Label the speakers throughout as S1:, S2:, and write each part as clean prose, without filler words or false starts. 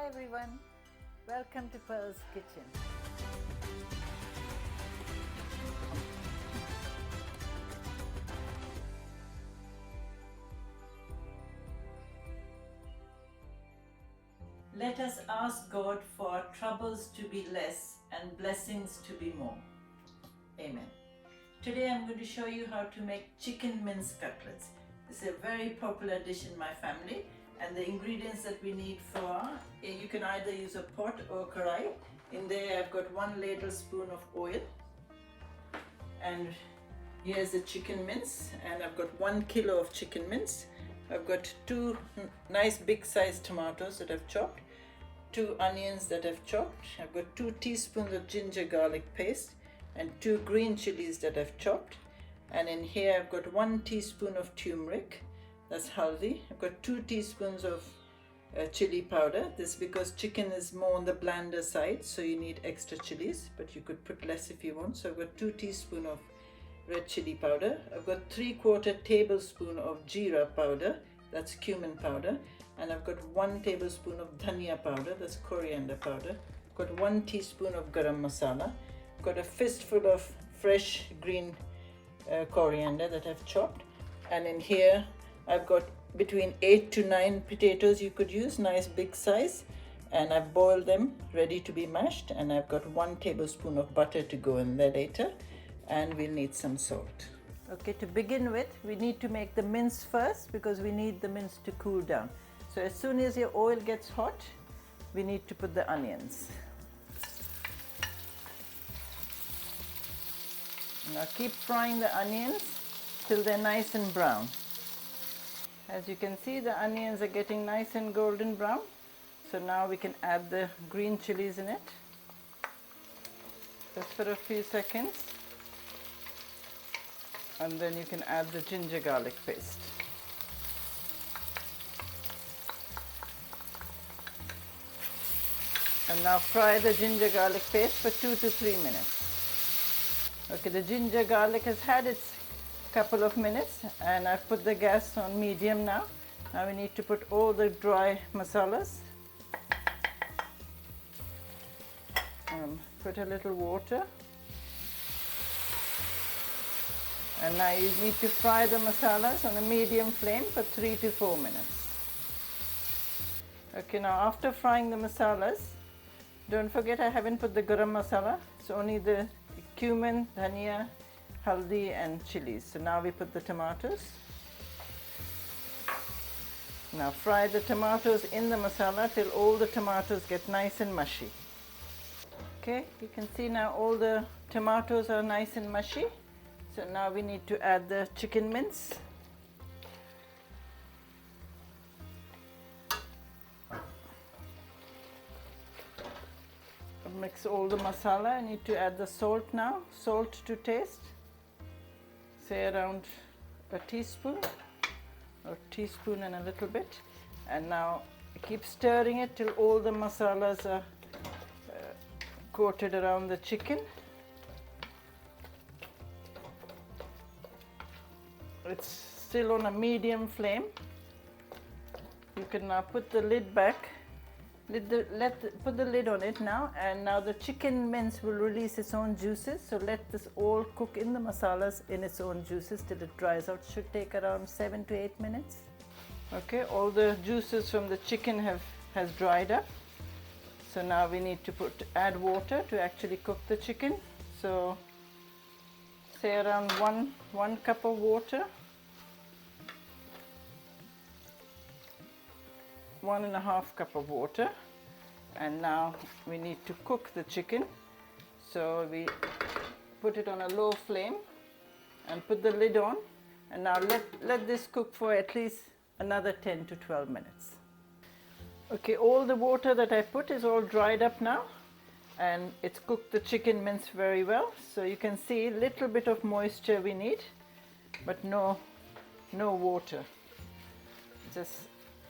S1: everyone, welcome to Pearl's Kitchen. Let us ask God for our troubles to be less and blessings to be more. Amen. Today I'm going to show you how to make chicken mince cutlets. This is a very popular dish in my family, and the ingredients that we need for, you can either use a pot or karai. In there I've got 1 ladle spoon of oil, and here's the chicken mince, and I've got 1 kilo of chicken mince. I've got 2 nice big sized tomatoes that I've chopped, 2 onions that I've chopped. I've got 2 teaspoons of ginger garlic paste and 2 green chilies that I've chopped. And in here I've got 1 teaspoon of turmeric, that's haldi. I've got 2 teaspoons of chili powder. This is because chicken is more on the blander side, so you need extra chilies, but you could put less if you want. So I've got 2 teaspoons of red chili powder. I've got 3/4 tablespoon of jeera powder, that's cumin powder. And I've got 1 tablespoon of dhania powder, that's coriander powder. I've got 1 teaspoon of garam masala. I've got a fistful of fresh green coriander that I've chopped. And in here I've got between 8 to 9 potatoes you could use, nice big size. And I've boiled them, ready to be mashed. And I've got 1 tablespoon of butter to go in there later. And we'll need some salt. Okay, to begin with, we need to make the mince first because we need the mince to cool down. So as soon as your oil gets hot, we need to put the onions. Now keep frying the onions till they're nice and brown. As you can see, the onions are getting nice and golden brown. So now we can add the green chilies in it, just for a few seconds. And then you can add the ginger garlic paste. And now fry the ginger garlic paste for 2 to 3 minutes. Okay, the ginger garlic has had its couple of minutes, and I've put the gas on medium now. Now we need to put all the dry masalas. Put a little water. And now you need to fry the masalas on a medium flame for 3 to 4 minutes. Okay, now after frying the masalas, don't forget I haven't put the garam masala. It's only the cumin, dhania, haldi and chilies. So now we put the tomatoes. Now fry the tomatoes in the masala till all the tomatoes get nice and mushy. Okay, you can see now all the tomatoes are nice and mushy. So now we need to add the chicken mince. Mix all the masala. I need to add the salt now. Salt to taste. Say around a teaspoon or teaspoon and a little bit. And now keep stirring it till all the masalas are coated around the chicken. It's still on a medium flame. You can now put the lid back. Put the lid on it now, and now the chicken mince will release its own juices. So let this all cook in the masalas in its own juices till it dries out. Should take around 7 to 8 minutes. Okay, all the juices from the chicken has dried up. So now we need to add water to actually cook the chicken. So say around one cup of water. 1.5 cup of water. And now we need to cook the chicken. So we put it on a low flame and put the lid on. And now let this cook for at least another 10 to 12 minutes. Okay, all the water that I put is all dried up now, and it's cooked the chicken mince very well. So you can see a little bit of moisture we need, but no water, just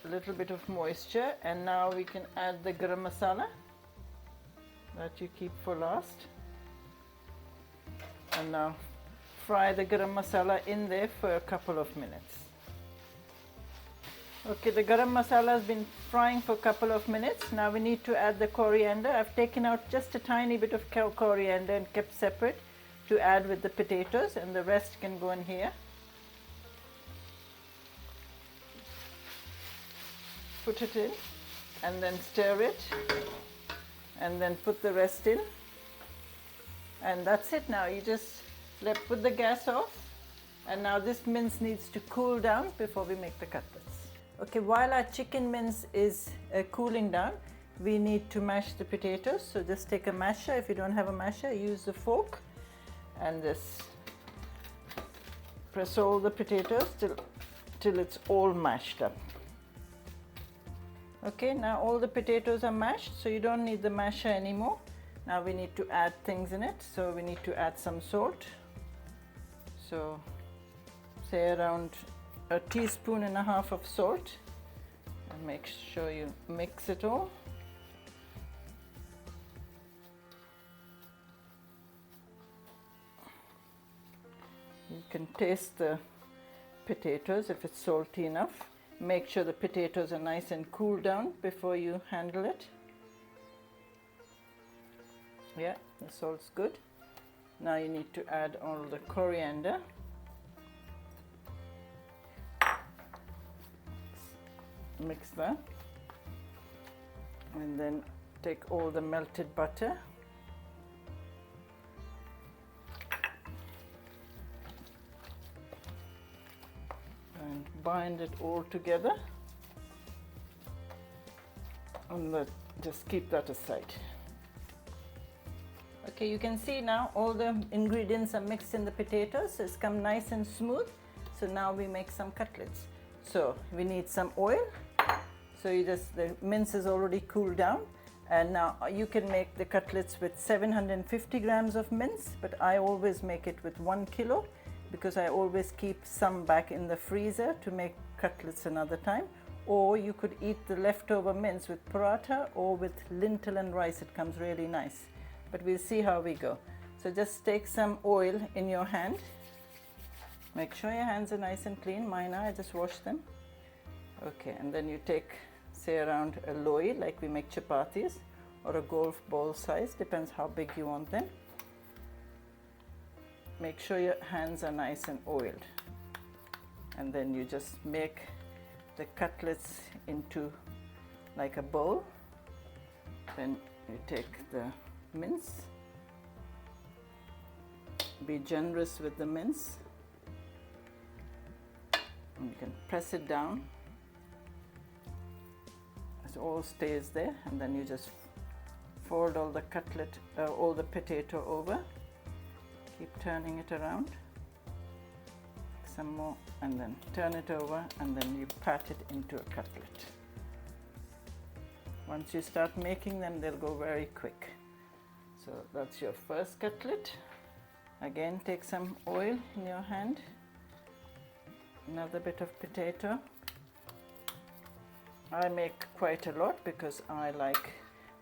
S1: a little bit of moisture. And now we can add the garam masala that you keep for last. And now fry the garam masala in there for a couple of minutes. Okay, the garam masala has been frying for a couple of minutes. Now we need to add the coriander. I've taken out just a tiny bit of coriander and kept separate to add with the potatoes, and the rest can go in here. Put it in and then stir it and then put the rest in, and that's it. Now you just put the gas off, and now this mince needs to cool down before we make the cutlets. Okay, while our chicken mince is cooling down, we need to mash the potatoes. So just take a masher. If you don't have a masher, use the fork and just press all the potatoes till it's all mashed up. Okay, now all the potatoes are mashed, so you don't need the masher anymore. Now we need to add things in it. So we need to add some salt. So say around 1.5 teaspoons of salt, and make sure you mix it all. You can taste the potatoes if it's salty enough. Make sure the potatoes are nice and cool down before you handle it. Yeah, the salt's good. Now you need to add all the coriander. Mix that, and then take all the melted butter and bind it all together, and just keep that aside. Okay, you can see now all the ingredients are mixed in the potatoes. It's come nice and smooth. So now we make some cutlets. So we need some oil. So the mince is already cooled down, and now you can make the cutlets with 750 grams of mince, but I always make it with 1 kilo because I always keep some back in the freezer to make cutlets another time. Or you could eat the leftover mince with paratha or with lentil and rice. It comes really nice, but we'll see how we go. So just take some oil in your hand. Make sure your hands are nice and clean. Mine are, I just washed them. Okay, and then you take, say, around a loi, like we make chapatis, or a golf ball size, depends how big you want them. Make sure your hands are nice and oiled, and then you just make the cutlets into like a bowl. Then you take the mince, be generous with the mince, and you can press it down. It all stays there, and then you just fold all the all the potato over. Keep turning it around. Some more, and then turn it over, and then you pat it into a cutlet. Once you start making them, they'll go very quick. So that's your first cutlet. Again, take some oil in your hand. Another bit of potato. I make quite a lot because I like,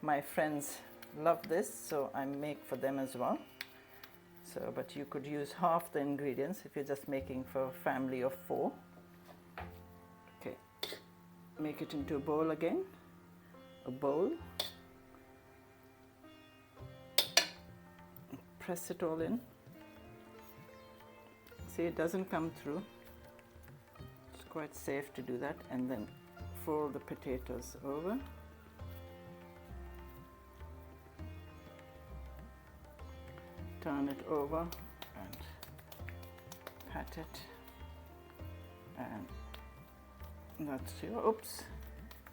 S1: my friends love this, so I make for them as well. So, but you could use half the ingredients if you're just making for a family of 4. Okay, make it into a bowl again. A bowl. Press it all in. See, it doesn't come through. It's quite safe to do that, and then fold the potatoes over. Turn it over and pat it, and that's your,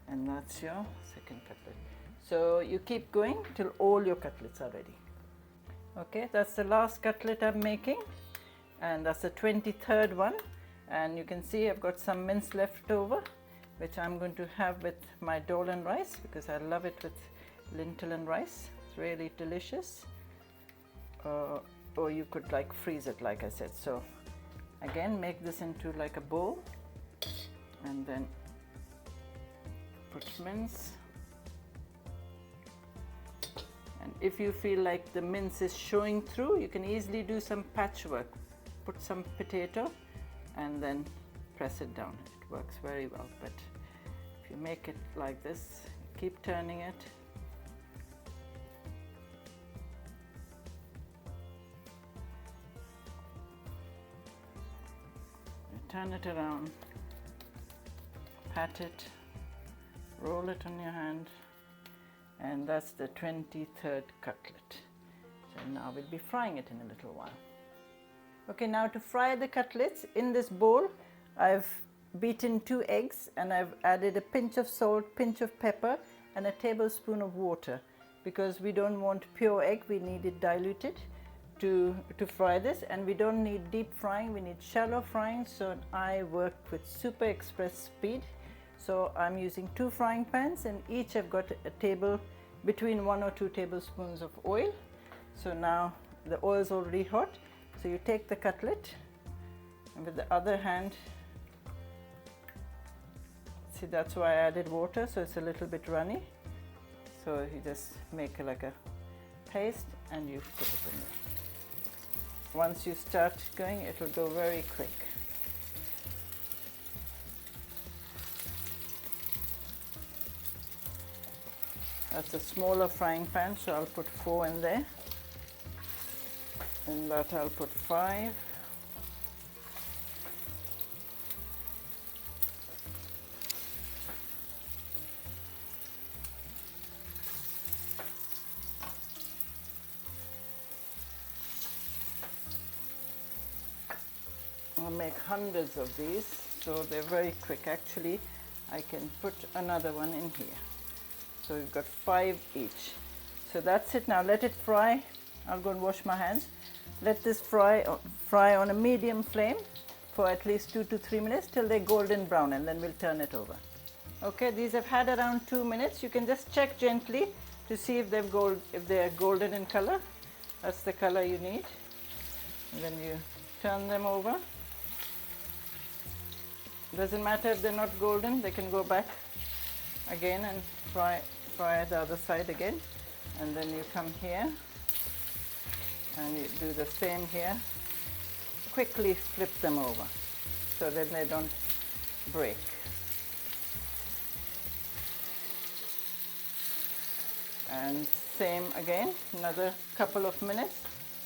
S1: and that's your second cutlet. So you keep going till all your cutlets are ready. Okay, that's the last cutlet I'm making, and that's the 23rd one. And you can see I've got some mince left over, which I'm going to have with my dal and rice because I love it with lentil and rice. It's really delicious. Or you could like freeze it, like I said. So again, make this into like a bowl, and then put mince. And if you feel like the mince is showing through, you can easily do some patchwork. Put some potato and then press it down. It works very well, but you make it like this, keep turning it. You turn it around, pat it, roll it on your hand, and that's the 23rd cutlet. So now we'll be frying it in a little while. Okay, now to fry the cutlets, in this bowl I've beaten 2 eggs and I've added a pinch of salt, pinch of pepper and a tablespoon of water, because we don't want pure egg, we need it diluted to fry this, and we don't need deep frying, we need shallow frying. So I work with super express speed. So I'm using 2 frying pans, and each I've got a table between 1 or 2 tablespoons of oil. So now the oil is already hot. So you take the cutlet and with the other hand, see, that's why I added water, so it's a little bit runny. So you just make like a paste and you put it in there. Once you start going, it will go very quick. That's a smaller frying pan, so I'll put 4 in there. In that I'll put 5. I'll make hundreds of these, so they're very quick. Actually, I can put another one in here. So we've got 5 each. So that's it. Now let it fry. I'll go and wash my hands. Let this fry on a medium flame for at least 2 to 3 minutes till they're golden brown, and then we'll turn it over. Okay, these have had around 2 minutes. You can just check gently to see if they're golden in color. That's the color you need. And then you turn them over. Doesn't matter if they're not golden, they can go back again and fry the other side again. And then you come here and you do the same here. Quickly flip them over so that they don't break. And same again, another couple of minutes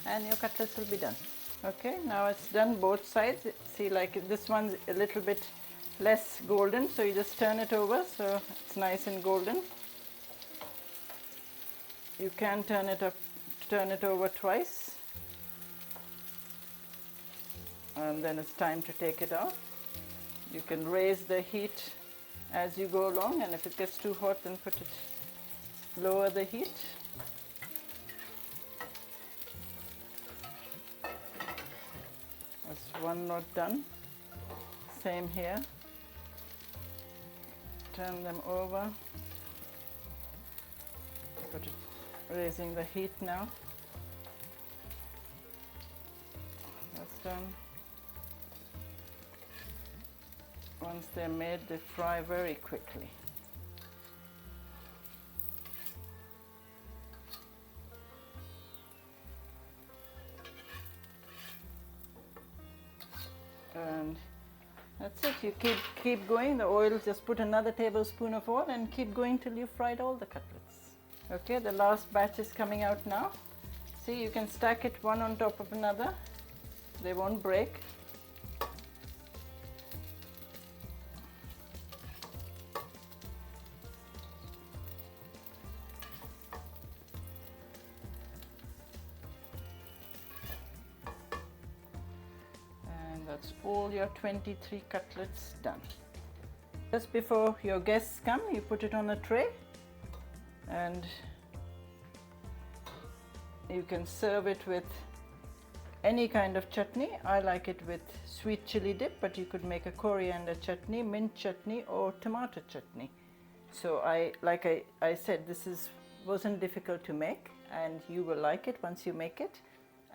S1: and your cutlets will be done. Okay, now it's done both sides. See, like this one's a little bit less golden, so you just turn it over so it's nice and golden. You can turn it over twice, and then it's time to take it out. You can raise the heat as you go along, and if it gets too hot, then lower the heat. That's one not done. Same here. Turn them over. Raising the heat now. That's done. Once they're made, they fry very quickly. And that's it. You keep going. The oil, just put another tablespoon of oil and keep going till you've fried all the cutlets. Okay, the last batch is coming out now. See, you can stack it one on top of another. They won't break. That's all your 23 cutlets done. Just before your guests come, you put it on a tray and you can serve it with any kind of chutney. I like it with sweet chili dip, but you could make a coriander chutney, mint chutney or tomato chutney. So like I said, wasn't difficult to make, and you will like it once you make it.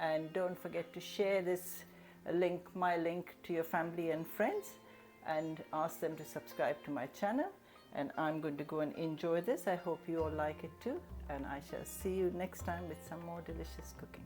S1: And don't forget to share this my link to your family and friends, and ask them to subscribe to my channel. And I'm going to go and enjoy this. I hope you all like it too, and I shall see you next time with some more delicious cooking.